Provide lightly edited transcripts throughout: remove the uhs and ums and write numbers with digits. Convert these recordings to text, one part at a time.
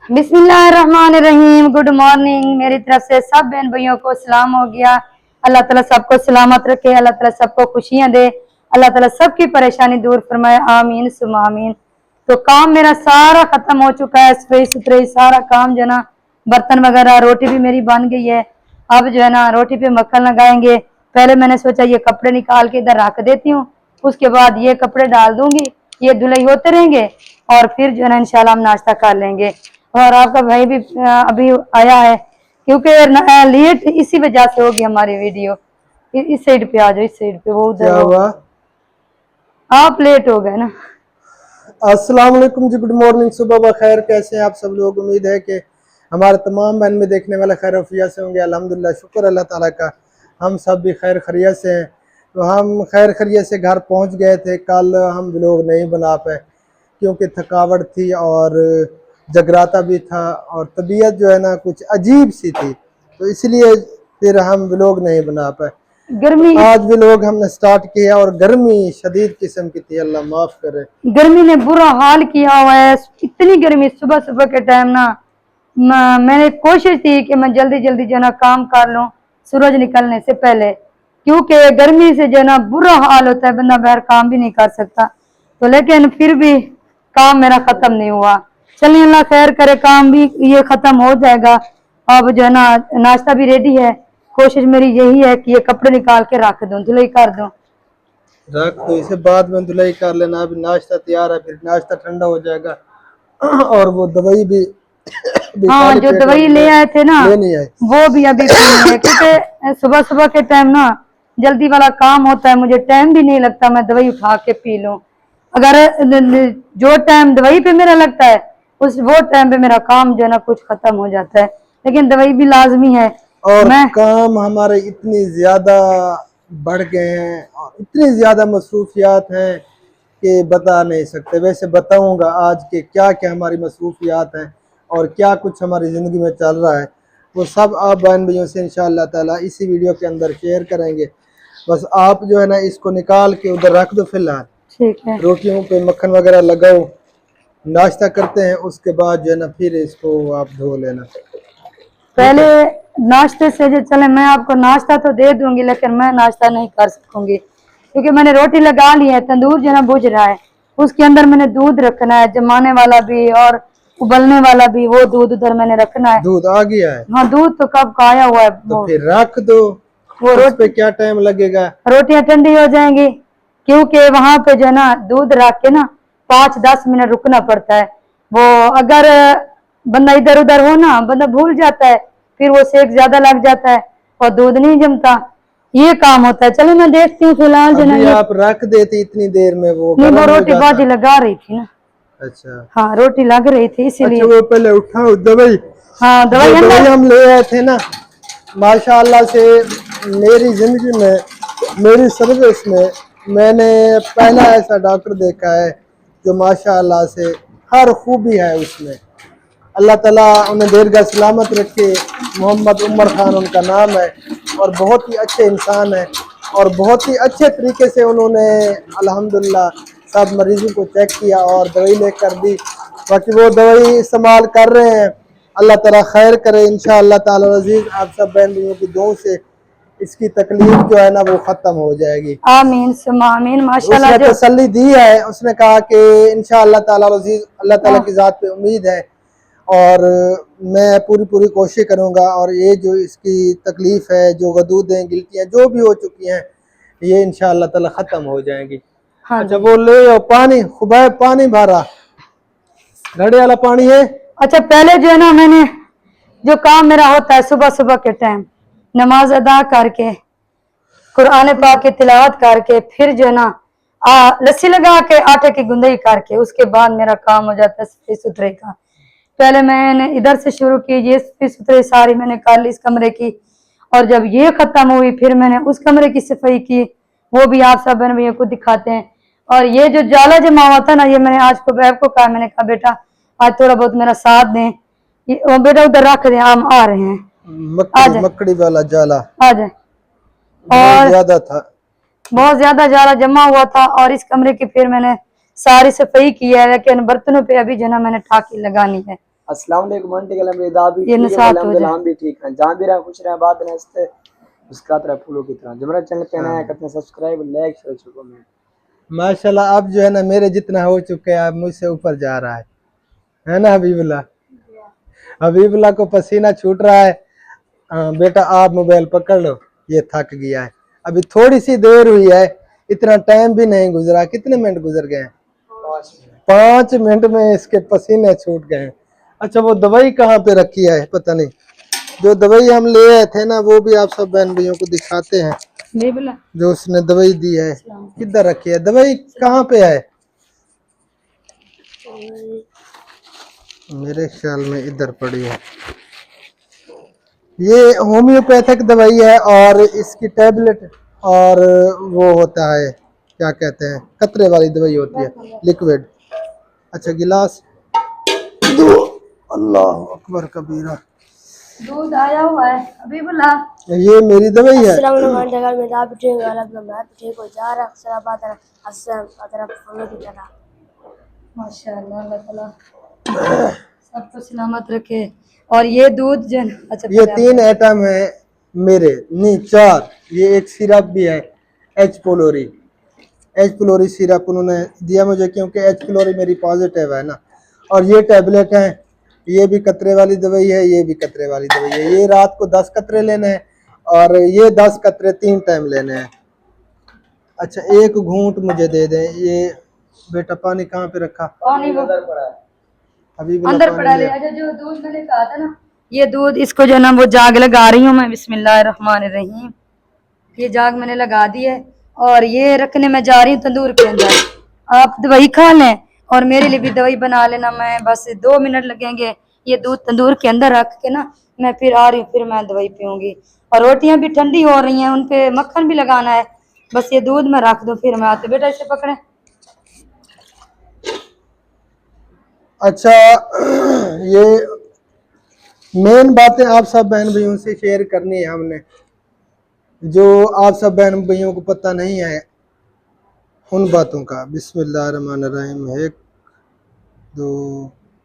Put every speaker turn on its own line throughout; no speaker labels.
बिस्मिल्लाहिर्रहमानिर्रहीम। Good morning. मेरी तरफ से सब बहन भाइयों को सलाम हो गया। अल्लाह ताला सबको सलामत रखे, अल्लाह ताला सबको खुशियां दे, अल्लाह ताला सबकी परेशानी दूर फरमाए, आमीन सुम्मा आमीन। तो काम मेरा सारा खत्म हो चुका है, सफाई सुथराई सारा काम जो है ना, बर्तन वगैरह, रोटी भी मेरी बन गई है। अब जो है ना रोटी पे मक्खन लगाएंगे। पहले मैंने सोचा ये कपड़े निकाल के इधर रख देती हूँ, उसके बाद ये कपड़े डाल दूंगी, ये धुलाई होते रहेंगे और फिर जो है ना इंशाल्लाह हम नाश्ता कर लेंगे। और आपका भाई भी अभी आया है, क्योंकि लेट इसी वजह से होगी हमारी वीडियो। इस साइड पे आ जाओ, इस साइड पे, वो उधर
क्या हुआ?
आप लेट हो गए ना।
अस्सलाम वालेकुम जी, गुड मॉर्निंग, सुबह बखैर। कैसे हैं आप सब लोग? उम्मीद है कि हमारे तमाम बहन में देखने वाले खैर वफिया से होंगे। अल्हम्दुलिल्लाह, शुक्र अल्लाह ताला का, हम सब भी खैर खैरियत से हैं। तो हम खैर खैरियत से घर पहुंच गए थे। कल हम व्लॉग नहीं बना पाए क्योंकि थकावट थी और जगराता भी था और तबीयत जो है ना कुछ अजीब सी थी, तो इसलिए फिर हम व्लॉग नहीं बना पाए।
गर्मी,
आज भी लोग हमने स्टार्ट किया और गर्मी शदीद किस्म की थी, अल्लाह माफ करे।
गर्मी ने बुरा हाल किया हुआ है। इतनी गर्मी सुबह सुबह के टाइम ना, मैंने कोशिश थी कि मैं जल्दी जल्दी जो ना काम कर लूं सूरज निकलने से पहले, क्योंकि गर्मी से जो ना बुरा हाल होता है, बंदा बाहर काम भी नहीं कर सकता। तो लेकिन फिर भी काम मेरा खत्म नहीं हुआ। चलिए अल्लाह खैर करे, काम भी ये खत्म हो जाएगा। अब जो है ना नाश्ता भी रेडी है। कोशिश मेरी यही है कि ये कपड़े निकाल के रख दूं, धुलाई कर दूं।
रख दो, इसे बाद में धुलाई कर लेना। अभी नाश्ता तैयार है, फिर नाश्ता ठंडा हो जाएगा और वो दवाई भी
हाँ, जो दवाई ले आए थे ना
लेनी है।
वो भी अभी पीनी है, क्योंकि सुबह सुबह के टाइम ना जल्दी वाला काम होता है, मुझे टाइम भी नहीं लगता मैं दवाई उठा के पी लूं। अगर जो टाइम दवाई पे मेरा लगता है वो टाइम पे मेरा काम जो है ना कुछ खत्म हो जाता है, लेकिन दवाई भी लाजमी है।
और
मैं
काम हमारे इतनी ज्यादा बढ़ गए हैं और इतनी ज्यादा मसरूफियात हैं कि बता नहीं सकते। वैसे बताऊंगा आज के क्या क्या हमारी मसरूफियात हैं और क्या कुछ हमारी ज़िंदगी में चल रहा है, वो सब आप बहन भाइयों से इंशाअल्लाह ताला इसी वीडियो के अंदर शेयर करेंगे। बस आप जो है ना इसको निकाल के उधर रख दो फिलहाल,
ठीक है।
रोटियों पे मक्खन वगैरह लगाओ, नाश्ता करते हैं, उसके बाद जो है ना फिर इसको आप धो लेना।
पहले नाश्ते से जो चले, मैं आपको नाश्ता तो दे दूंगी, लेकिन मैं नाश्ता नहीं कर सकूंगी क्योंकि मैंने रोटी लगा ली है। तंदूर जो है ना बुझ रहा है, उसके अंदर मैंने दूध रखना है, जमाने वाला भी और उबलने वाला भी। वो दूध उधर मैंने रखना है।
दूध आ गया है?
हाँ, दूध तो कब का आया हुआ है।
तो फिर रख दो,
वो
उस पे क्या टाइम लगेगा?
रोटियां ठंडी हो जाएंगी, क्योंकि वहां पे जो है ना दूध रख के ना 5-10 मिनट रुकना पड़ता है। वो अगर बंदा इधर उधर हो ना, बंदा भूल जाता है, फिर वो सेक ज्यादा लग जाता है और दूध नहीं जमता। ये काम होता है। चलो मैं देखती हूँ फिलहाल जो
अभी
ना।
आप रख देती इतनी देर में, वो
नहीं, वो
गर्म हो
रोटी
जाता।
बाजी लगा रही थी ना।
अच्छा,
हाँ, रोटी लग रही थी इसीलिए।
अच्छा, वो पहले उठाओ दवाई।
हाँ, दवाई
दवाई हम ले आए थे ना, माशाअल्लाह से मेरी जिंदगी में, मेरी सर्विस में मैंने पहला ऐसा डॉक्टर देखा है जो माशाअल्लाह से हर खूबी है उसमें। अल्लाह ताला उन्हें दीर्घ सलामत रखे। मोहम्मद उमर खान उनका नाम है और बहुत ही अच्छे इंसान है और बहुत ही अच्छे तरीके से उन्होंने अल्हम्दुलिल्लाह सब मरीजों को चेक किया और दवाई लेकर दी। बाकी वो दवाई इस्तेमाल कर रहे हैं। अल्लाह ताला खैर करे इंशाअल्लाह ताला अज़ीज़। आप सब बहन भाइयों की दुआ से इसकी तकलीफ जो है ना वो ख़त्म हो जाएगी।
आमीन सुम्मा आमीन। माशाल्लाह।
उसने तसल्ली दी है, उसने कहा कि इंशाअल्लाह ताला अज़ीज़, अल्लाह ताला की ज़ात पे उम्मीद है और मैं पूरी कोशिश करूँगा और ये जो इसकी तकलीफ है, जो गदूदें गिल्टियाँ जो भी हो चुकी हैं, ये इंशाअल्लाह ताला ख़त्म हो जाएंगी।
हाँ,
अच्छा, वो ले आओ पानी, खुबैब पानी भरा, घड़े वाला पानी है।
अच्छा, पहले जो है ना मैंने जो काम मेरा होता है सुबह सुबह के टाइम, नमाज अदा करके कुरान पाक की तिलावत करके फिर जो है ना लस्सी लगा के आटे की गुंदई करके उसके बाद मेरा काम हो जाता है सफाई सुथरे का। पहले मैंने इधर से शुरू की, ये सफाई सुथरी सारी मैंने कर ली इस कमरे की, और जब ये खत्म हुई फिर मैंने उस कमरे की सफाई की, वो भी आप सब बहन भैया को दिखाते हैं। और ये जो जाला जमा हुआ था ना, ये मैंने आज को बैब को कहा, मैंने कहा बेटा आज थोड़ा बहुत मेरा साथ दें, वो बेटा उधर रख दे, हम आ रहे हैं।
मकड़ी वाला जाला
आ जाए।
बहुत ज्यादा था,
बहुत ज्यादा जाला जमा हुआ था और इस कमरे की फिर मैंने सारी सफाई की है, लेकिन बर्तनों पे अभी जो ना मैंने ठाकी लगानी है।
السلام علیکم آنٹی کلم رضا بھی
یہ
ٹھیک ہے
نصاب ہو
الحمدللہ
جائے.
ہم بھی ٹھیک ہیں جہاں بھی رہے خوش رہے بات رہے ہنستے مسکراتے رہے پھولوں کی طرح جو میرا چینل پہ نیا ہے کرتے ہیں سبسکرائب لائک شیئر کمنٹ
ماشاءاللہ اب جو ہے نا میرے جتنا ہو چکے ہیں اب مجھ سے اوپر جا رہا ہے نا حبیب اللہ؟ حبیب اللہ کو پسینہ چھوٹ رہا ہے. ہاں بیٹا آپ موبائل پکڑ لو یہ تھک گیا ہے ابھی تھوڑی سی دیر ہوئی ہے اتنا ٹائم بھی نہیں گزرا کتنے منٹ گزر گئے ہیں 5 منٹ میں اس کے پسینے چھوٹ گئے ہیں. اچھا وہ دوائی کہاں پہ رکھی ہے پتہ نہیں جو دوائی ہم لے آئے تھے نا وہ بھی آپ سب بہن بھائیوں کو دکھاتے ہیں جو اس نے دوائی دی ہے کدھر رکھی ہے دوائی کہاں پہ ہے میرے خیال میں ادھر پڑی ہے یہ ہومیوپیتھک دوائی ہے اور اس کی ٹیبلٹ اور وہ ہوتا ہے کیا کہتے ہیں قطرے والی دوائی ہوتی ہے لیکوڈ. اچھا گلاس اللہ اکبر کبیرہ
دودھ آیا ہوا ہے حبیب اللہ.
یہ میری دوائی ہے
السلام علیکم میں آپ ٹھیک ہو الحمد میں ٹھیک ہو جا رہا سلام بات السلام طرف پھولوں کی طرح
ماشاءاللہ اللہ تعالیٰ سب کو سلامت رکھے. اور یہ دودھ جو ہے نا اچھا
یہ
پہلے آپ
3 ایٹم ہے میرے نہیں 4 یہ ایک سیرپ بھی ہے ایچ پلوری سیرپ انہوں نے دیا مجھے کیونکہ ایچ پلوری میری پازیٹیو ہے نا اور یہ ٹیبلٹ ہیں یہ بھی قطرے والی دوائی ہے یہ بھی قطرے والی دوائی ہے یہ رات کو 10 قطرے لینے ہیں اور یہ 10 قطرے 3 ٹائم لینے ہیں. اچھا ایک گھونٹ مجھے دے دیں یہ بیٹا پانی کہاں پہ رکھا
پانی وہ
حبیب
اندر
اللہ
پڑا
پانی
لے
لے
آجا. جو دودھ میں نے کہا تھا نا یہ دودھ اس کو جو ہے نا وہ جاگ لگا رہی ہوں میں بسم اللہ الرحمن الرحیم. یہ جاگ میں نے لگا دی ہے اور یہ رکھنے میں جا رہی ہوں تندور کے اندر. آپ دوائی کھا لیں اور میرے لیے بھی دوائی بنا لینا میں بس 2 منٹ لگیں گے. یہ دودھ تندور کے اندر رکھ کے نا میں پھر آ رہی ہوں پھر میں دوائی پیوں گی. اور روٹیاں بھی ٹھنڈی ہو رہی ہیں ان پہ مکھن بھی لگانا ہے بس یہ دودھ میں رکھ دو پھر میں آتی. بیٹا اسے پکڑیں.
اچھا یہ مین باتیں آپ سب بہن بھائیوں سے شیئر کرنی ہے ہم نے جو آپ سب بہن بھائیوں کو پتہ نہیں ہے ان باتوں کا. بسم اللہ الرحمن الرحیم 1 2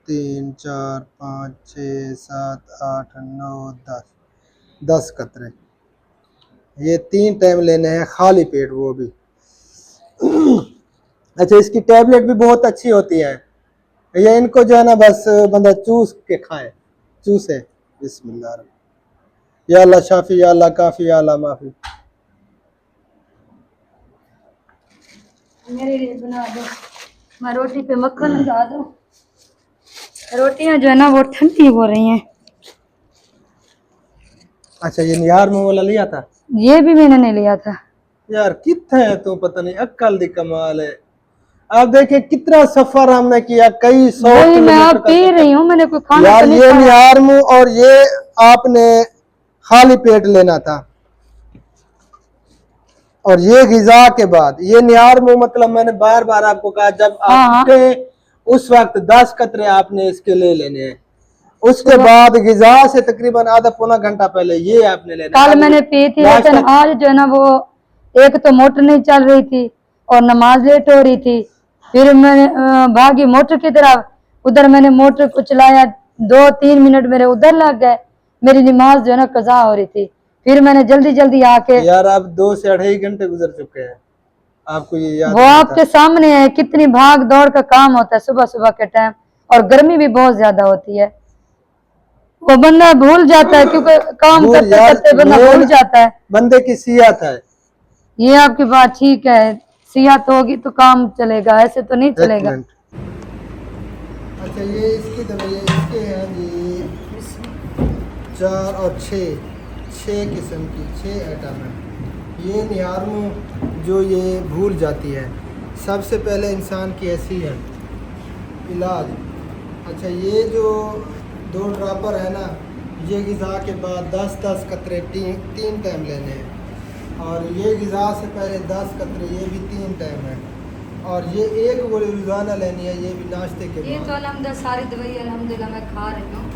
3 4 5 6 7 8 9 10 قطرے یہ 3 ٹائم لینے ہیں خالی پیٹ وہ بھی. اچھا اس کی ٹیبلٹ بھی بہت اچھی ہوتی ہے یہ ان کو جو ہے نا بس بندہ چوس کے کھائے چوسے. بسم اللہ الرحمن یا اللہ شافی یا اللہ کافی یا اللہ معافی.
میرے لیے بنا دو میں روٹی پہ مکھن لگا دوں. روٹیاں جو ہے نا وہ ٹھنڈی ہو رہی ہیں.
اچھا یہ نیار میں والا لیا تھا
یہ بھی میں نے نہیں لیا تھا.
یار کتنے ہے تو پتہ نہیں عقل دی کمال ہے. آپ دیکھیں کتنا سفر ہم نے کیا کئی 100
وہی میں
کلومیٹر
اب
کا
پی
سفر.
رہی ہوں میں نے کوئی کھانا
یار
تو نہیں
یہ
کھایا.
نیار منہ اور یہ آپ نے خالی پیٹ لینا تھا اور یہ غذا کے بعد یہ نیار منہ مطلب میں نے بار بار آپ کو کہا جب
ہاں
آپ
ہاں
کے اس وقت 10 قطرے آپ نے اس کے لے لینے ہیں اس کے بعد غذا سے تقریباً آدھا پونا گھنٹہ پہلے یہ آپ نے لینا
کل
اب
میں نے پی تھی لیکن
ناشتہ
آج جو ہے نا وہ ایک تو موٹر نہیں چل رہی تھی اور نماز لیٹ ہو رہی تھی. پھر میں نے بھاگی موٹر کی طرف ادھر میں نے موٹر کو چلایا 2-3 منٹ میرے ادھر لگ گئے. میری نماز جو ہے نا قضا ہو رہی تھی پھر میں نے جلدی جلدی آ کے
یار آپ 2 سے 2.5 گھنٹے گزر چکے ہیں آپ کو یہ یاد
وہ
نہیں
آپ
تھا.
کے سامنے ہے کتنی بھاگ دوڑ کا کام ہوتا ہے صبح صبح کے ٹائم اور گرمی بھی بہت زیادہ ہوتی ہے. وہ بندہ بھول جاتا ہے کیونکہ کام
بھول
کرتے
یار
کرتے بندہ
مین
بھول جاتا ہے.
بندے کی صحت ہے.
یہ آپ کی بات ٹھیک ہے صحت ہوگی تو کام چلے گا ایسے تو نہیں
ایک
چلے گا.
منٹ. اچھا یہ اس کی دوائی اس کے ہیں جی 4 اور 6 قسم کی 6 ایٹم ہیں. یہ نیارمو جو یہ بھول جاتی ہے سب سے پہلے انسان کی حیثیت علاج. اچھا یہ جو 2 ڈراپر ہے نا یہ غذا کے بعد 10 قطرے 3 ٹائم لینے ہیں اور یہ غذا سے پہلے 10 قطرے یہ بھی 3 ٹائم ہے اور یہ ایک گولی روزانہ لینی ہے یہ بھی ناشتے کے
یہ
بعد.
تو الحمدللہ ساری دوائی الحمدللہ میں کھا رہی ہوں.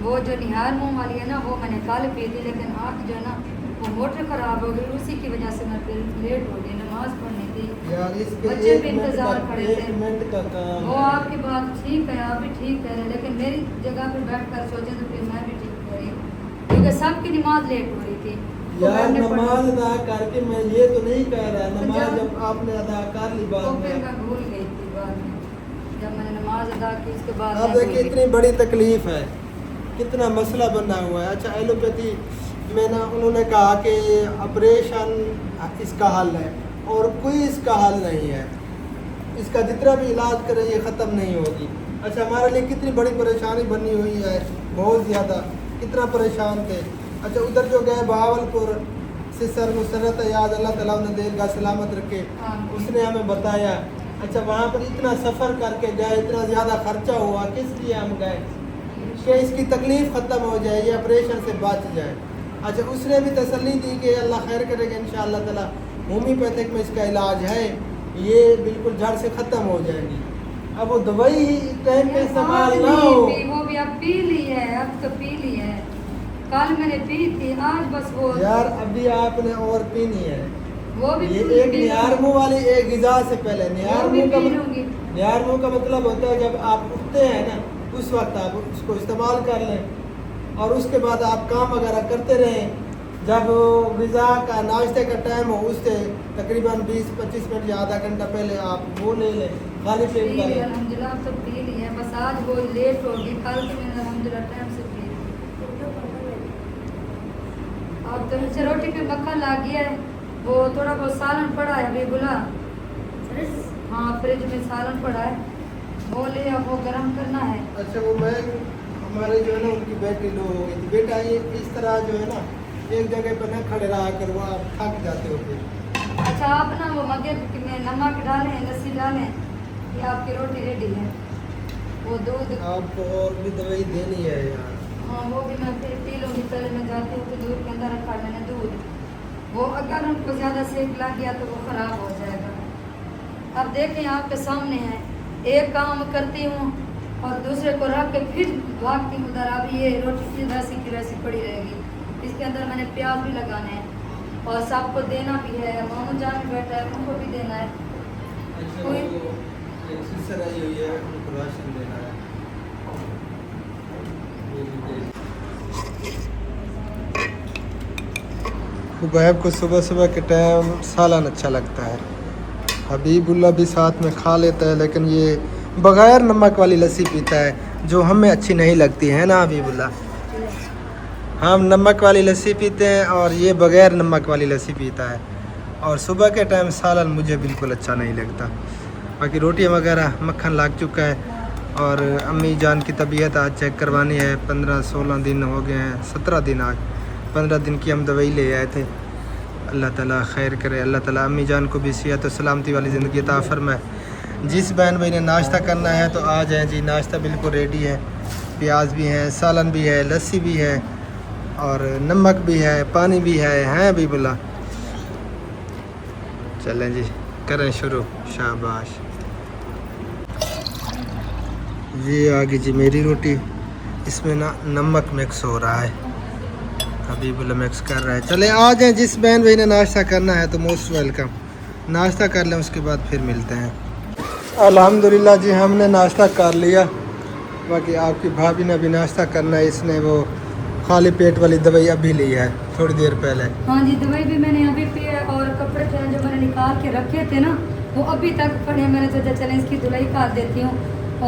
وہ جو نہار منہ والی ہے نا وہ میں نے کل پی تھی لیکن آج جو ہے نا وہ موٹر خراب ہو گئی اسی کی وجہ سے میں پھر لیٹ ہو گئی. नमाज पढ़नी थी,
यार इसके
बच्चे भी
1 मिनट
इंतजार
का
खड़े
1
थे।
मिनट का काम
वो
है।
आपकी बात ठीक है, आप भी ठीक कह रहे हैं, लेकिन मेरी जगह पे बैठ कर सोचे तो फिर मैं भी ठीक कह रही हूँ, क्योंकि सबकी नमाज लेट हो रही थी। वो
यार
मैंने पढ़ी-
नमाज अदा करके मैं ये तो नहीं कह रहा,
तो
नमाज
जब-
जब आपने अदा कर ली
वो
बाद
फिर
में,
मैं भूल गई थी बाद में, जब मैंने नमाज अदा की उसके बाद
अब
मैं
देखिए
भूल
इतनी बड़ी तकलीफ है, कितना मसला बना हुआ है। अच्छा एलोपैथी में ना उन्होंने कहा कि ऑपरेशन इसका हल है, और कोई इसका हल नहीं है, इसका जितना भी इलाज करें ये ख़त्म नहीं होगी। अच्छा हमारे लिए कितनी बड़ी परेशानी बनी हुई है, बहुत ज़्यादा, कितना परेशान थे। अच्छा उधर जो गए बहावलपुर से सर मुसरत याद अल्लाह ताला उन्हें देर का सलामत रखे,
आमीन।
उसने हमें बताया। अच्छा वहाँ पर इतना सफ़र करके गए, इतना ज़्यादा खर्चा हुआ, किस लिए हम गए कि इसकी तकलीफ़ ख़त्म हो जाए, ये ऑपरेशन से बच जाए। अच्छा उसने भी तसल्ली दी कि अल्लाह खैर करेगा इंशाअल्लाह ताला, होम्योपैथिक में इसका इलाज है, ये बिल्कुल जड़ से ख़त्म हो जाएगी। अब वो दवाई टाइम पे इस्तेमाल
आज
ना
नहीं
हो,
पी, वो भी अब पी ली है, अब तो पी ली है, कल मैंने पी थी, आज बस वो
यार अभी आपने और पीनी है।
वो भी
ये
पी-
एक
पी
निहार
लूंगी।
मुँह वाली एक ग़िज़ा से पहले निहार
वो भी
मुँह का
पी लूंगी।
निहार मुँह का मतलब होता है जब आप उठते हैं ना उस वक्त आप उसको इस्तेमाल कर लें, और उसके बाद आप काम वगैरह करते रहें। जब ग़िज़ा का नाश्ते का टाइम हो उससे तकरीबन 20-25 मिनट या आधा घंटा पहले आप वो ले लें, खाली पेट
पी ली
करें।
अल्हम्दुलिल्लाह, अब तो पी ली है, बस आज वो लेट होगी, कल तो मैंने अल्हम्दुलिल्लाह टाइम से पी ली। अब तो नीचे रोटी पे मक्खन लग गया है, वो थोड़ा बहुत सालन पड़ा है अभी बुला, हाँ फ्रिज में सालन पड़ा है, वो ले अब वो गर्म करना है।
अच्छा वो मैं हमारे जो है ना उनकी बैटरी लो हो गई थी। बेटा ये इस तरह जो है ना एक जगह पर ना खड़े रहा कर, वो आप थक जाते हो फिर।
अच्छा आप ना वो मगे में नमक डालें, लस्सी डालें, ये आपकी रोटी रेडी है। वो दूध,
आपको और भी दवाई देनी है यार।
हाँ वो भी मैं फिर पी लूँगी, पहले मैं जाती हूँ तो दूध के अंदर रखा मैंने दूध, वो अगर उनको ज़्यादा सेक लग गया तो वो ख़राब हो जाएगा। अब देखें आपके सामने है, एक काम करती हूँ और दूसरे को रख के फिर भागती हूँ उधर। अब ये रोटी की वैसी की वैसी पड़ी रहेगी, इसके अंदर मैंने प्याज भी लगाने हैं और सबको देना भी है, मामू जान भी बैठा है उनको भी देना है।
अच्छा
कोई-
वो एक सिस्टर आई हुई है, उनको राशन देना है। हुबैब को सुबह सुबह के टाइम सालन अच्छा लगता है, हबीबुल्ला भी साथ में खा लेता है, लेकिन ये बग़ैर नमक वाली लस्सी पीता है जो हमें अच्छी नहीं लगती है ना हबीबुल्ला। हम नमक वाली लस्सी पीते हैं और ये बग़ैर नमक वाली लस्सी पीता है, और सुबह के टाइम सालन मुझे बिल्कुल अच्छा नहीं लगता। बाकी रोटियां वगैरह मक्खन लग चुका है, और अम्मी जान की तबीयत आज चेक करवानी है, 15-16 दिन हो गए हैं, 17 दिन आज, 15 दिन की हम दवाई ले आए थे। अल्लाह ताला खैर करे, अल्लाह ताला अम्मी जान को भी सेहत और सलामती वाली ज़िंदगी अता फरमाए। जिस बहन भाई ने नाश्ता करना है तो आ जाएँ जी, नाश्ता बिल्कुल रेडी है, प्याज भी है, सालन भी है, लस्सी भी है, और नमक भी है, पानी भी है, हैं हबीबुल्ला। चलें जी करें शुरू, शाबाश। ये आ गई जी मेरी रोटी, इसमें ना नमक मिक्स हो रहा है, हबीबुल्ला मिक्स कर रहा है। चले आ जाएं, जिस बहन भाई ने नाश्ता करना है तो मोस्ट वेलकम, नाश्ता कर लें उसके बाद फिर मिलते हैं। अल्हम्दुलिल्लाह जी हमने नाश्ता कर लिया, बाकी आपकी भाभी ने भी नाश्ता करना है, इसने वो खाली पेट वाली दवाई अभी ली है थोड़ी देर पहले।
हाँ जी दवाई भी मैंने अभी पी है, और कपड़े थे जो मैंने निकाल के रखे थे ना वो अभी तक पड़े हैं। मैंने सोचा चले इसकी धुलाई कर देती हूँ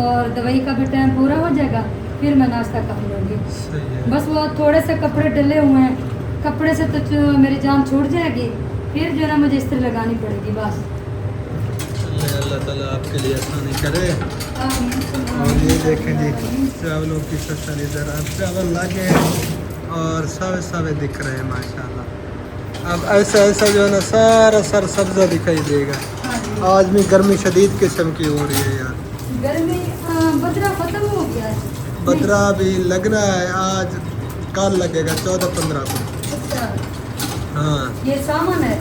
और दवाई का भी टाइम पूरा हो जाएगा, फिर मैं नाश्ता कर लूँगी।
सही है।
बस वो थोड़े से कपड़े डले हुए हैं, कपड़े से तो मेरी जान छूट जाएगी, फिर जो है ना मुझे इस्त्री लगानी पड़ेगी बस।
अल्लाह ताला आपके लिए आसानी करे।
आमीन।
और ये देखें जी चावलों की फसल, इधर अब चावल लगे हैं और सावे सावे दिख रहे हैं माशाल्लाह। अब ऐसा ऐसा जो है ना सारा सर सब्ज़ा दिखाई देगा। आज भी गर्मी शदीद किस्म की हो रही है यार,
गर्मी बदरा खत्म हो गया है।
बदरा भी लग रहा है, आज कल लगेगा 14-15 को।
अच्छा,
हाँ
ये सामान है।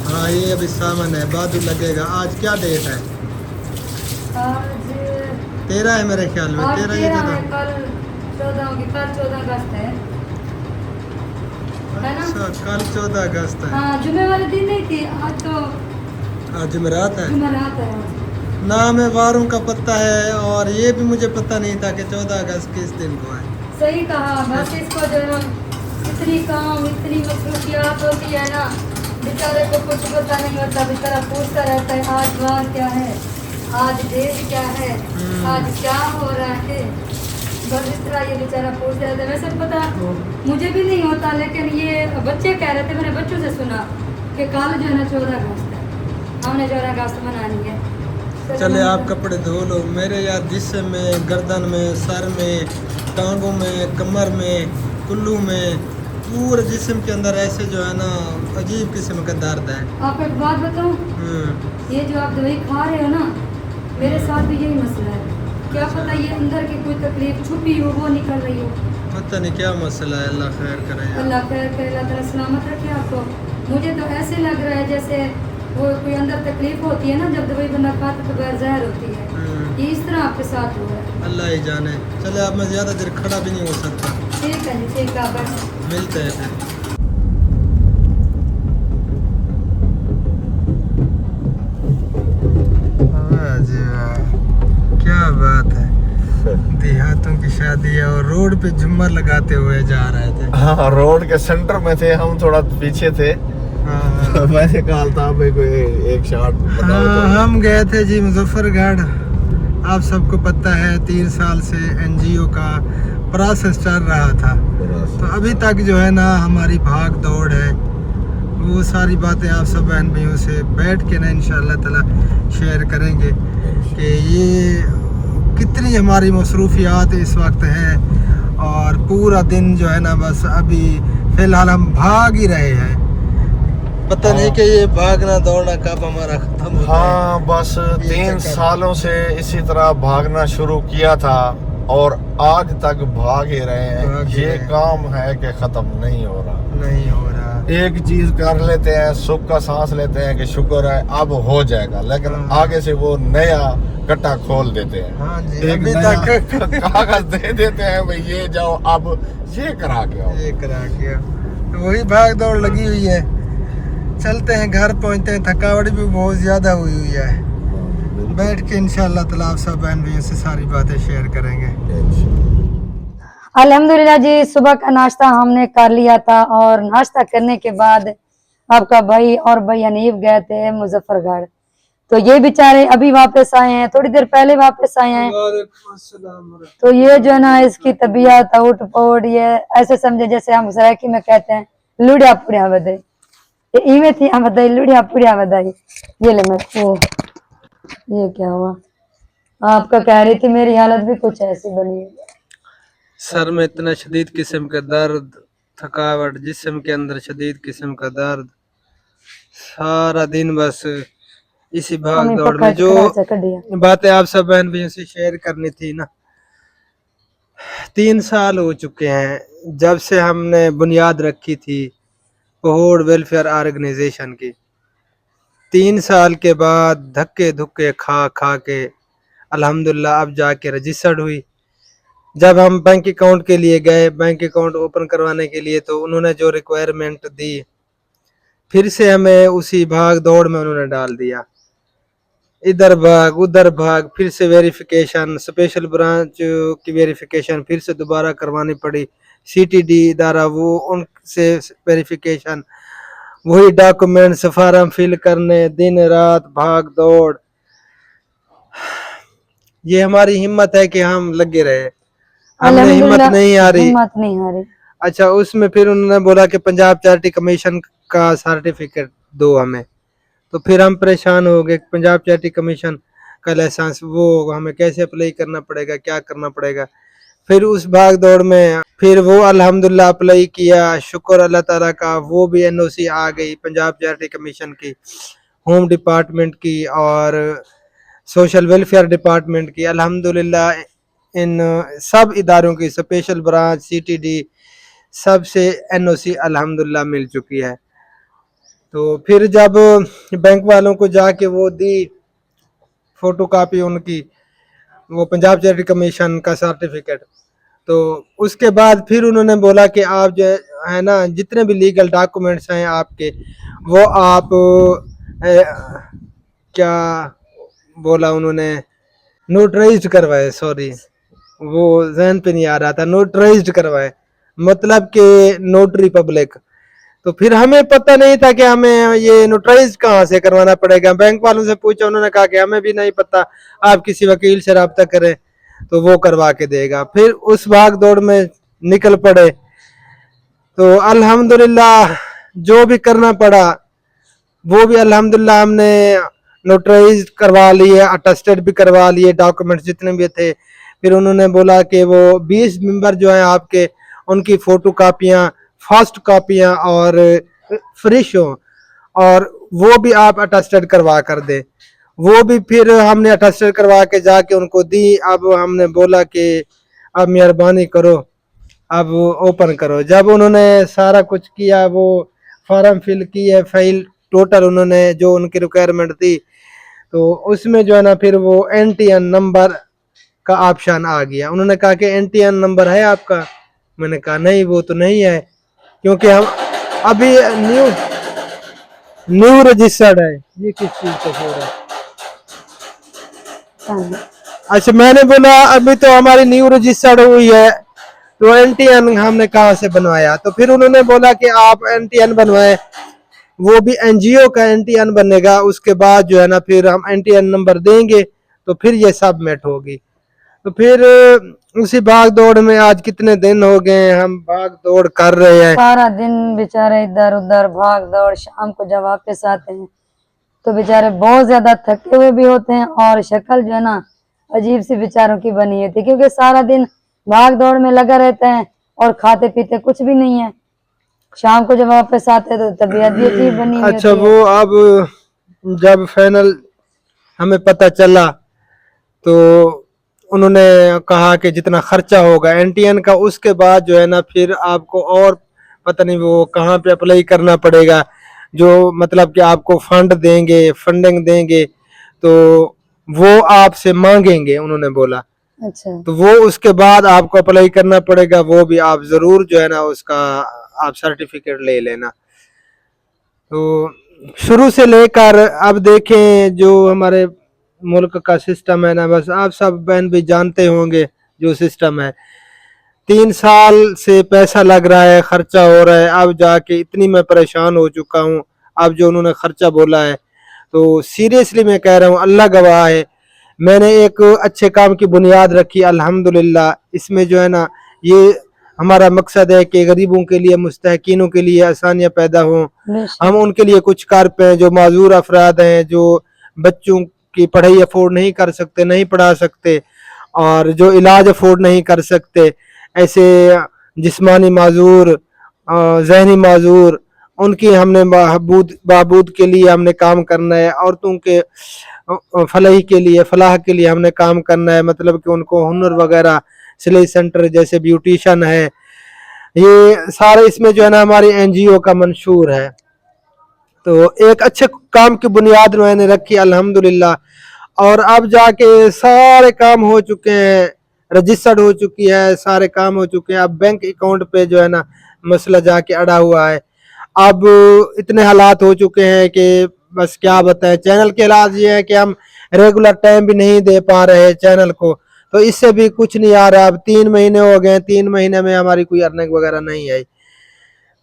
हाँ ये अभी सामान है, बाद लगेगा। आज क्या डेट है?
आज
13 है मेरे ख्याल में,
आज
13
13
या
है,
14।
कल 14 होगी, कल 14 अगस्त है। है ना।
अच्छा, कल 14 अगस्त है।
हाँ, जुमे वाले दिन नहीं थी, आज तो
आज जुमेरात है।
जुमेरात है आज।
ना हमें वारों का पता है, और ये भी मुझे पता नहीं था कि 14 अगस्त किस दिन को है।
सही कहा, बस इसको जो है इतनी काम इतनी मसरूफियात होती है ना, बेचारे को कुछ पता नहीं होता, बेचारा पूछता रहता है आज वार क्या है, आज डेट क्या है, आज क्या हो रहा है, बस इस तरह ये बेचारा पूछता रहता है। वैसे पता मुझे भी नहीं होता, लेकिन ये बच्चे कह रहे थे, मैंने बच्चों से सुना कि कल जो है ना 14 अगस्त है, हमने 14 अगस्त मनानी है। तो
चले आप कपड़े धो लो, मेरे यार जिस्म में, गर्दन में, सर में, टांगों में, कमर में, कुल्लू में, पूरे जिस्म के अंदर ऐसे जो है ना अजीब किस्म का दर्द है।
आपको एक बात बताऊं, ये जो आप दवाई खा रहे हो ना, मेरे साथ भी यही मसला है। क्या पता ये अंदर की कोई तकलीफ छुपी हो, वो निकल रही हो।
पता नहीं क्या मसला है, अल्लाह खैर करे यार।
अल्लाह खैर करे, अल्लाह ताला सलामत रखे आपको। मुझे तो ऐसे लग रहा है जैसे वो कोई अंदर तकलीफ होती है ना, जब दवाई बंदा खाता तो बगैर जहर होती है, ये इस तरह आपके साथ हो रहा है।
अल्लाह ही जाने। चले अब मैं ज़्यादा देर खड़ा भी नहीं हो सकता,
ठीक है जी, ठीक है, बस
मिलते हैं फिर। वाह जी वाह, क्या बात है, देहातों की शादी है और रोड पे झूमर लगाते हुए जा रहे थे।
हाँ, रोड के सेंटर में थे हम, थोड़ा पीछे थे।
हाँ,
मैंने कहा था भाई कोई एक शॉट बताओ तो।
हम गए थे जी मुजफ्फरगढ़। आप सबको पता है 3 साल से एनजीओ का प्रोसेस चल रहा था, तो अभी तक जो है ना हमारी भाग दौड़ है। वो सारी बातें आप सब बहन भाइयों से बैठ के ना इंशाअल्लाह ताला शेयर करेंगे कि ये कितनी हमारी मसरूफियात इस वक्त है, और पूरा दिन जो है ना बस अभी फ़िलहाल हम भाग ही रहे हैं। पता नहीं कि ये भागना दौड़ना कब हमारा खत्म होता है।
हाँ, बस 3 सालों से इसी तरह भागना शुरू किया था और आज तक भाग ही रहे हैं। ये काम है कि खत्म नहीं हो रहा,
नहीं हो रहा।
एक चीज कर लेते हैं, सुख का सांस लेते हैं कि शुक्र है अब हो जाएगा, लेकिन आगे से वो नया कट्टा खोल देते हैं।
हाँ जी,
एक
अभी
नया
तक
कागज दे देते हैं भाई ये जाओ अब ये करा के आओ।
ये करा के तो वही भाग दौड़ लगी हुई है। चलते हैं, घर पहुंचते हैं, थकावट भी बहुत ज़्यादा हुई हुई है। बैठ के इंशाअल्लाह ताला आप सब बहन भाइयों से सारी बातें शेयर करेंगे।
अल्हम्दुलिल्लाह जी, सुबह का नाश्ता हमने कर लिया था, और नाश्ता करने के बाद आपका भाई और भाई हनीफ गए थे मुजफ्फरगढ़। तो ये बेचारे अभी वापस आए हैं, थोड़ी देर पहले वापस आए हैं। तो ये जो है ना इसकी तबीयत उठ पौट, ये ऐसे समझे जैसे हम सरायकी में कहते हैं लुड़िया पुड़िया बधाई, ये इवे थी हम बधाई, लुड़िया पुड़िया बधाई। ये ले मैं वो, ये क्या हुआ, आपका कह रही थी मेरी हालत भी कुछ ऐसी बनी है।
सर में इतना शदीद किस्म का दर्द, थकावट, जिस्म के अंदर शदीद किस्म का दर्द, सारा दिन बस इसी भाग दौड़ में। जो बातें आप सब बहन भाइयों से शेयर करनी थी ना, 3 साल हो चुके हैं जब से हमने बुनियाद रखी थी पहोड़ वेलफेयर ऑर्गेनाइजेशन की। 3 साल के बाद धक्के धुक्के खा खा के अल्हम्दुलिल्लाह अब जाके रजिस्टर्ड हुई। जब हम बैंक अकाउंट के लिए गए, बैंक अकाउंट ओपन करवाने के लिए, तो उन्होंने जो रिक्वायरमेंट दी फिर से हमें उसी भाग दौड़ में उन्होंने डाल दिया। इधर भाग उधर भाग, फिर से वेरिफिकेशन, स्पेशल ब्रांच की वेरिफिकेशन फिर से दोबारा करवानी पड़ी। सीटीडी इदारा, वो उनसे वेरिफिकेशन, वही डॉक्यूमेंट्स फार्म फिल करने, दिन रात भाग दौड़। ये हमारी हिम्मत है कि हम लगे रहे, हमने हिम्मत नहीं हारी। अच्छा, उसमें फिर उन्होंने बोला कि पंजाब चैरिटी कमीशन का सर्टिफिकेट दो हमें, तो फिर हम परेशान हो गए। पंजाब चैरिटी कमीशन का लाइसेंस वो हमें कैसे अप्लाई करना पड़ेगा, क्या करना पड़ेगा। फिर उस भाग दौड़ में फिर वो अल्हम्दुलिल्लाह अप्लाई किया, शुक्र अल्लाह ताला का, वो भी एनओसी आ गई पंजाब चैरिटी कमीशन की, होम डिपार्टमेंट की और सोशल वेलफेयर डिपार्टमेंट की। अल्हम्दुलिल्लाह इन सब इदारों की, स्पेशल ब्रांच, सीटीडी, सब से एनओसी अल्हम्दुलिल्लाह मिल चुकी है। तो फिर जब बैंक वालों को जाके वो दी फोटोकॉपी उनकी, वो पंजाब चैरिटी कमीशन का सर्टिफिकेट, तो उसके बाद फिर उन्होंने बोला कि आप जो है ना, जितने भी लीगल डॉक्यूमेंट्स हैं आपके, वो आप क्या बोला उन्होंने, नोटराइज्ड करवाए, सॉरी वो जहन पे नहीं आ रहा था, नोटराइज्ड करवाए, मतलब कि नोटरी पब्लिक। तो फिर हमें पता नहीं था कि हमें ये नोटराइज कहाँ से करवाना पड़ेगा। बैंक वालों से पूछा, उन्होंने कहा कि हमें भी नहीं पता, आप किसी वकील से राब्ता करें तो वो करवा के देगा। फिर उस भाग दौड़ में निकल पड़े। तो अल्हम्दुलिल्लाह जो भी करना पड़ा वो भी अल्हम्दुलिल्लाह हमने नोटराइज करवा लिए, अटेस्टेड भी करवा लिए, डॉक्यूमेंट्स जितने भी थे। फिर उन्होंने बोला कि वो 20 मेंबर जो हैं आपके, उनकी फोटो कापियाँ, फर्स्ट कापियाँ और फ्रेश हो, और वो भी आप अटेस्टेड करवा कर दे। वो भी फिर हमने अटेस्टेड करवा के जाके उनको दी। अब हमने बोला कि अब मेहरबानी करो, अब ओपन करो। जब उन्होंने सारा कुछ किया, वो फॉर्म फिल किए, फाइल टोटल उन्होंने जो उनकी रिक्वायरमेंट थी, तो उसमें जो है ना फिर वो एनटीएन नंबर का ऑप्शन आ गया। उन्होंने कहा कि एनटीएन नंबर है आपका? मैंने कहा नहीं, वो तो नहीं है, क्योंकि हम अभी न्यू रजिस्टर्ड है। ये किस चीज का फोन है? अच्छा, मैंने बोला अभी तो हमारी न्यू रजिस्टर्ड हुई है, तो एनटीएन हमने कहाँ से बनवाया? तो फिर उन्होंने बोला कि आप एनटीएन बनवाएं, वो भी एनजीओ का एनटीएन बनेगा, उसके बाद जो है ना फिर हम एनटीएन नंबर देंगे तो फिर ये सबमिट होगी। तो फिर उसी भाग दौड़ में आज कितने दिन हो गए हम भाग दौड़ कर रहे हैं।
सारा दिन बेचारे इधर उधर भाग दौड़, शाम को जब वापस आते हैं तो बेचारे बहुत ज्यादा थके हुए भी होते हैं, और शक्ल जो है ना अजीब सी बेचारों की बनी होती है, क्योंकि सारा दिन भाग दौड़ में लगा रहता है और खाते पीते कुछ भी नहीं है। शाम को जब वापस आते हैं तो तबीयत भी अजीब बनी हुई
अच्छा,
होती है।
वो अब जब फाइनल हमें पता चला तो उन्होंने कहा कि जितना खर्चा होगा एनटीएन का, उसके बाद जो है ना फिर आपको और पता नहीं वो कहाँ पे अप्लाई करना पड़ेगा, जो मतलब कि आपको फंड देंगे, फंडिंग देंगे, तो वो आपसे मांगेंगे, उन्होंने बोला।
अच्छा,
तो वो उसके बाद आपको अप्लाई करना पड़ेगा, वो भी आप जरूर जो है ना उसका आप सर्टिफिकेट ले लेना। तो शुरू से लेकर अब देखें जो हमारे मुल्क का सिस्टम है ना, बस आप सब बहन भी जानते होंगे जो सिस्टम है। 3 साल से पैसा लग रहा है, खर्चा हो रहा है, अब जाके इतनी मैं परेशान हो चुका हूँ। अब जो उन्होंने खर्चा बोला है, तो सीरियसली मैं कह रहा हूँ, अल्लाह गवाह है, मैंने एक अच्छे काम की बुनियाद रखी अल्हम्दुलिल्लाह। इसमें जो है ना ये हमारा मकसद है कि गरीबों के लिए, मुस्तहकीनों के लिए आसानियाँ पैदा हों, हम उनके लिए कुछ कर पाएं। जो माजूर अफराद हैं, जो बच्चों की पढ़ाई अफोर्ड नहीं कर सकते, नहीं पढ़ा सकते, और जो इलाज अफोर्ड नहीं कर सकते, ऐसे जिस्मानी माजूर, जहनी माजूर, उनकी हमने बहबूद के लिए हमने काम करना है। औरतों के फलाह के लिए हमने काम करना है, मतलब कि उनको हुनर वगैरह, सिलाई सेंटर जैसे ब्यूटिशियन है, ये सारे इसमें जो है ना हमारी एनजीओ का मंशूर है। तो एक अच्छे काम की बुनियाद मैंने रखी अल्हम्दुलिल्लाह, और अब जाके सारे काम हो चुके हैं, रजिस्टर्ड हो चुकी है, सारे काम हो चुके हैं। अब बैंक अकाउंट पे जो है ना मसला जाके अड़ा हुआ है। अब इतने हालात हो चुके हैं कि बस क्या बताएं। चैनल के हालात ये है कि हम रेगुलर टाइम भी नहीं दे पा रहे चैनल को, तो इससे भी कुछ नहीं आ रहा। अब 3 महीने हो गए, 3 महीने में हमारी कोई अर्निंग वगैरह नहीं आई।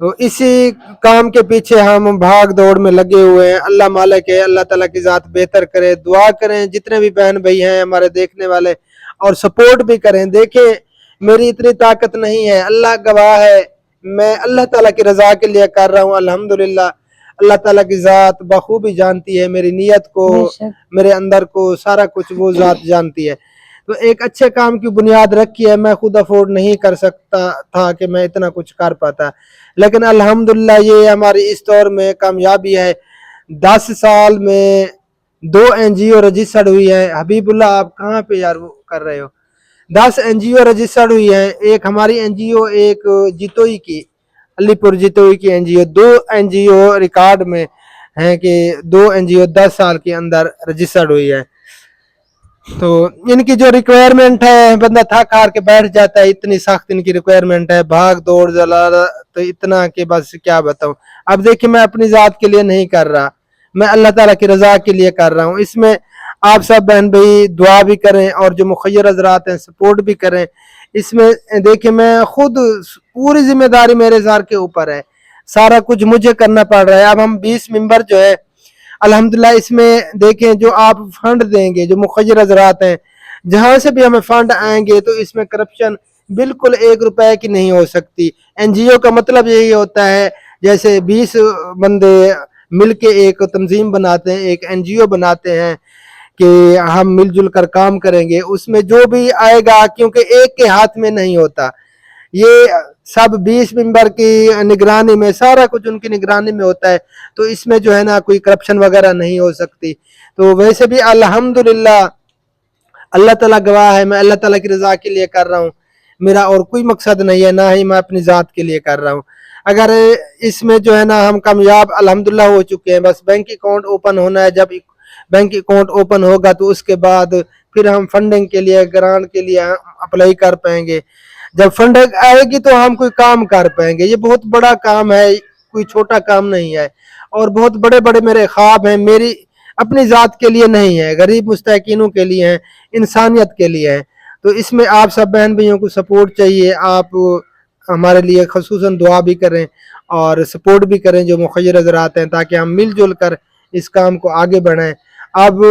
तो इसी काम के पीछे हम भाग दौड़ में लगे हुए हैं। अल्लाह मालिक है, अल्लाह ताला की ज़ात बेहतर करे। दुआ करें जितने भी बहन भाई हैं हमारे देखने वाले, और सपोर्ट भी करें। देखें, मेरी इतनी ताकत नहीं है, अल्लाह गवाह है, मैं अल्लाह ताला की रज़ा के लिए कर रहा हूँ अल्हम्दुलिल्लाह। अल्लाह ताला की ज़ात बखूबी जानती है मेरी नीयत को, मेरे अंदर को, सारा कुछ वो ज़ात जानती है। तो एक अच्छे काम की बुनियाद रखी है। मैं खुद अफोर्ड नहीं कर सकता था कि मैं इतना कुछ कर पाता, लेकिन अल्हम्दुलिल्लाह ये हमारी इस दौर में कामयाबी है। 10 साल में 2 एनजीओ रजिस्टर्ड हुई है। हबीबुल्लाह, आप कहाँ पे यार वो कर रहे हो? 10 एनजीओ रजिस्टर्ड हुई है। एक हमारी एनजीओ, एक जितोई की, अलीपुर जितोई की एनजीओ, 2 एनजीओ रिकॉर्ड में हैं कि 2 एनजीओ 10 साल के अंदर रजिस्टर्ड हुई है। तो इनकी जो रिक्वायरमेंट है, बंदा थक हार के बैठ जाता है, इतनी सख्त इनकी रिक्वायरमेंट है, भाग दौड़ जला तो इतना कि बस क्या बताऊं। अब देखिए मैं अपनी जात के लिए नहीं कर रहा, मैं अल्लाह ताला की रजा के लिए कर रहा हूँ। इसमें आप सब बहन भाई दुआ भी करें और जो मुखय्यर हजरात हैं सपोर्ट भी करें। इसमें देखिए मैं खुद, पूरी जिम्मेदारी मेरे सर के ऊपर है, सारा कुछ मुझे करना पड़ रहा है। अब हम 20 मेंबर जो है अल्हम्दुलिल्लाह, इसमें देखें जो आप फंड देंगे, जो मुखय्यर हजरात हैं, जहां से भी हमें फंड आएंगे तो इसमें करप्शन बिल्कुल 1 रुपए की नहीं हो सकती। एनजीओ का मतलब यही होता है, जैसे 20 बंदे मिलके एक तंजीम बनाते हैं, एक एनजीओ बनाते हैं कि हम मिलजुल कर काम करेंगे, उसमें जो भी आएगा, क्योंकि एक के हाथ में नहीं होता, ये सब 20 मेंबर की निगरानी में, सारा कुछ उनकी निगरानी में होता है, तो इसमें जो है ना कोई करप्शन वगैरह नहीं हो सकती। तो वैसे भी अल्हम्दुलिल्लाह, अल्लाह ताला गवाह है, मैं अल्लाह ताला की रजा के लिए कर रहा हूँ, मेरा और कोई मकसद नहीं है, ना ही मैं अपनी जात के लिए कर रहा हूँ। अगर इसमें जो है ना हम कामयाब अल्हम्दुलिल्लाह हो चुके हैं, बस बैंक अकाउंट ओपन होना है। जब बैंक अकाउंट ओपन होगा तो उसके बाद फिर हम फंडिंग के लिए, ग्रांट के लिए अप्लाई कर पाएंगे। जब फंडिंग आएगी तो हम कोई काम कर पाएंगे। ये बहुत बड़ा काम है, कोई छोटा काम नहीं है, और बहुत बड़े बड़े मेरे ख्वाब हैं, मेरी अपनी जात के लिए नहीं है, गरीब मुस्तकीनों के लिए हैं, इंसानियत के लिए है। तो इसमें आप सब बहन भाइयों को सपोर्ट चाहिए, आप हमारे लिए खसूसन दुआ भी करें और सपोर्ट भी करें जो मुखय्यर हजरात हैं, ताकि हम मिलजुल कर इस काम को आगे बढ़ाएं। अब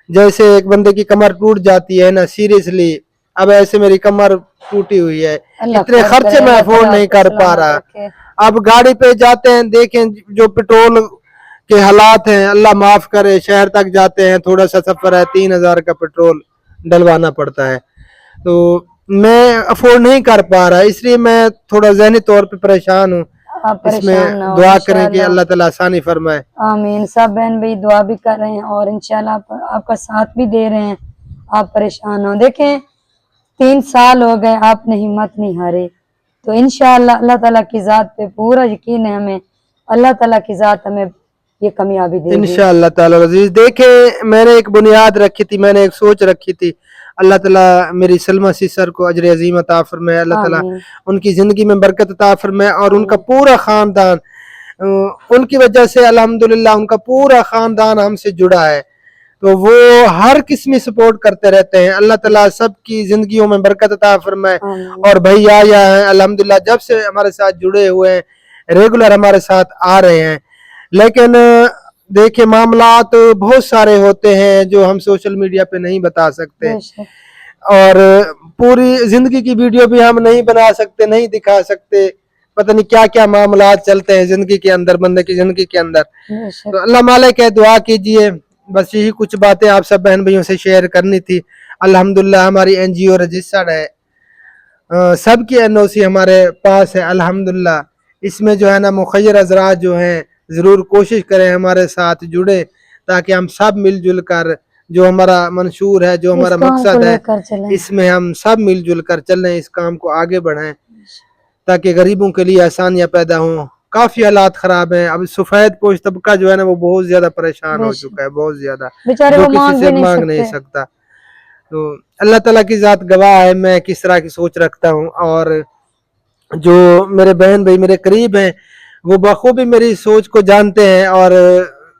जैसे एक बंदे की कमर टूट जाती है ना, सीरियसली, अब ऐसे मेरी कमर टूटी हुई है, इतने खर्चे मैं अफोर्ड नहीं कर पा रहा। अब गाड़ी पे जाते हैं, देखें जो पेट्रोल के हालात हैं, अल्लाह माफ करे, शहर तक जाते हैं, थोड़ा सा सफर है, 3000 का पेट्रोल डलवाना पड़ता है, तो मैं अफोर्ड नहीं कर पा रहा, इसलिए मैं थोड़ा ज़हनी तौर पे परेशान हूँ।
आप परेशान
इसमें
ना हो,
दुआ करें कि
इंशाअल्लाह।
अल्लाह ताला आसानी फरमाए।
आमीन। सब बहन भाई दुआ भी कर रहे हैं और इंशाल्लाह आपका साथ भी दे रहे हैं, आप परेशान हो। देखें 3 साल हो गए, आपने हिम्मत नहीं हारी, तो इंशाअल्लाह अल्लाह ताला की जात पे पूरा यकीन है हमें, अल्लाह ताला की जात हमें ये कामयाबी देगी
इंशाअल्लाह ताला अजीज। देखे मैंने एक बुनियाद रखी थी, मैंने एक सोच रखी थी, अल्लाह ताला मेरी सलमा सिस्टर को अजर अजीम अता फरमाए, अल्लाह ताला
आमीन।
उनकी जिंदगी में बरकत अता फरमाए, और उनका पूरा खानदान, उनकी वजह से अल्हम्दुलिल्लाह उनका पूरा खानदान हमसे जुड़ा है, तो वो हर किस्म सपोर्ट करते रहते हैं। अल्लाह ताला सबकी जिंदगियों में बरकत अता फरमाए।
आमीन।
और भैया हैं अल्हम्दुलिल्लाह, जब से हमारे साथ जुड़े हुए हैं, रेगुलर हमारे साथ आ रहे हैं, लेकिन देखिए मामलात बहुत सारे होते हैं जो हम सोशल मीडिया पे नहीं बता सकते,
बेशक।
और पूरी जिंदगी की वीडियो भी हम नहीं बना सकते, नहीं दिखा सकते, पता नहीं क्या क्या मामलात चलते हैं जिंदगी के अंदर, बंदे की जिंदगी के अंदर।
बेशक।
तो अल्लाह मालिक है, दुआ कीजिए। बस यही कुछ बातें आप सब बहन भाइयों से शेयर करनी थी। अल्हम्दुलिल्लाह हमारी एनजीओ रजिस्टर्ड है, सबकी एनओसी हमारे पास है अल्हम्दुलिल्लाह। इसमें जो है ना मुखय्यर हजरात जो हैं ज़रूर कोशिश करें हमारे साथ जुड़े, ताकि हम सब मिलजुल कर जो हमारा मंशूर है, जो हमारा
इस काम को
मकसद है,
लेकर चलें।
इसमें हम सब मिलजुल कर चलें, इस काम को आगे बढ़ाएं, ताकि गरीबों के लिए आसानियां पैदा हों। काफी हालात खराब हैं, अब सफेद पोश तबका जो है ना वो बहुत ज्यादा परेशान हो
बेशक।
चुका है, बहुत ज्यादा,
बेचारे
जो
वो
किसी
मांग
से
भी नहीं
मांग नहीं
सकते।
सकता। तो अल्लाह ताला की जात गवाह है मैं किस तरह की सोच रखता हूँ, और जो मेरे बहन भाई मेरे करीब हैं वो बखूबी मेरी सोच को जानते हैं और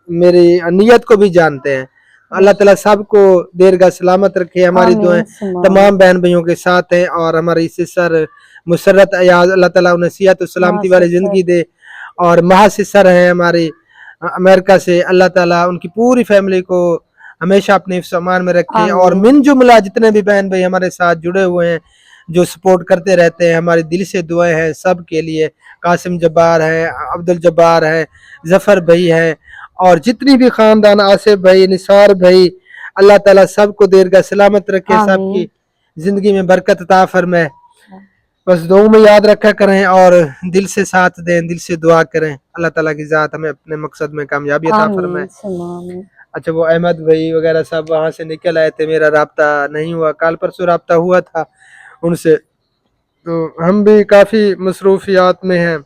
मेरी नीयत को भी जानते हैं। अल्लाह ताला सबको दीर्घ सलामत रखे। हमारी दुआएं
आमीन सुमा।
तमाम बहन भाइयों के साथ हैं, और हमारी सिस्टर मुसर्रत अयाज, अल्लाह ताला उन्हें सिहत और सलामती वाली
सिस्टर।
जिंदगी दे, और महा सिस्टर हैं हमारी अमेरिका से, अल्लाह ताला उनकी पूरी फैमिली को हमेशा अपने हिफ्ज़ अमान में रखे। और
आमीन।
मिन जुमला जितने भी बहन भाई हमारे साथ जुड़े हुए हैं, जो सपोर्ट करते रहते हैं, हमारी दिल से दुआएं हैं सब के लिए। कासिम जब्बार है, अब्दुल जब्बार है, जफर भाई है, और जितनी भी खानदान, आसिफ भाई, निसार भाई, अल्लाह ताला सबको दीर्घ सलामत रखे,
आमीन।
सबकी जिंदगी में बरकत अता फरमाए। बस दुआ में याद रखा करें और दिल से साथ दें, दिल से दुआ करें, अल्लाह ताला की जात हमें अपने मकसद में कामयाबी अता फरमाए।
आमीन सुमा आमीन।
अच्छा, वो अहमद भाई वगैरह सब वहाँ से निकल आए थे, मेरा राब्ता नहीं हुआ, कल परसों राब्ता हुआ था उनसे, तो हम भी काफ़ी मसरूफियात में हैं।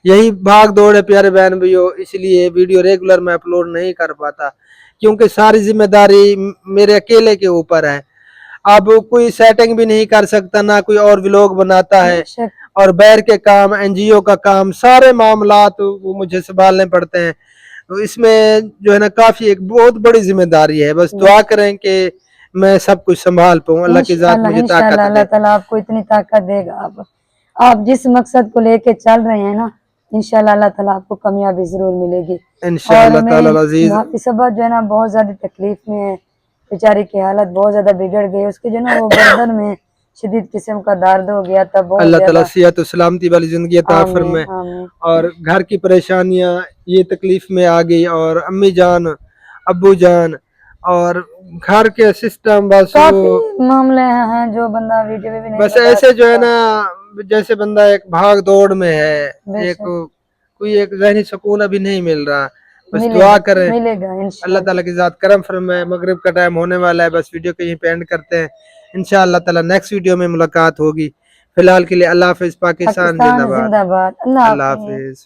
यही भाग दौड़ है प्यारे बहन भाइयों, इसलिए वीडियो रेगुलर मैं अपलोड नहीं कर पाता, क्योंकि सारी जिम्मेदारी मेरे अकेले के ऊपर है। अब कोई सेटिंग भी नहीं कर सकता, ना कोई और व्लॉग बनाता है,
बेशक,
और बैर के काम, एनजीओ का काम, सारे मामलात वो मुझे संभालने पड़ते हैं। तो इसमें जो है ना काफी एक बहुत बड़ी जिम्मेदारी है। बस दुआ करें कि मैं सब कुछ संभाल पाऊँ, अल्लाह की जात मुझे
इंशाल्लाह
ताकत
अल्लाह
दे।
ताला आपको इतनी ताकत देगा। आप जिस मकसद को लेके चल रहे हैं ना, इंशाल्लाह अल्लाह ताला आपको कामयाबी जरूर मिलेगी।
इंशाअल्लाह ताला अज़ीज।
भाभी सबा जो है ना बहुत ज्यादा तकलीफ में है, बेचारी की हालत बहुत ज्यादा बिगड़ गई। उसके जो ना वो गर्दन में शदीद किस्म का दर्द हो गया था, बहुत
अल्लाह ताला
ज्यादा।
सेहत और सलामती वाली जिंदगी अता
आमीन,
फरमाए।
आमीन।
और घर की परेशानियां ये तकलीफ में आ गई, और अम्मी जान, अब्बू जान, और घर के सिस्टम, बस वो
काफी मामले हैं जो बंदा वीडियो में भी नहीं
बस
बता
ऐसे जो है
सकता।
ना जैसे बंदा एक भाग दौड़ में है, एक
बेशक।
कोई एक ज़हनी सुकून अभी नहीं मिल रहा। बस
मिलेगा,
दुआ करें,
मिलेगा
अल्लाह
इंशाल्लाह।
ताला की जात करम फरमाए। मगरिब का टाइम होने वाला है, बस वीडियो को यहीं पे एंड करते हैं। इंशाअल्लाह ताला नेक्स्ट वीडियो में मुलाकात होगी। फिलहाल के लिए अल्लाह हाफिज, पाकिस्तान
पाकिस्तान
जिंदाबाद।
जिंदाबाद। अल्लाह
अल्लाह
हाफिज।
हाफिज।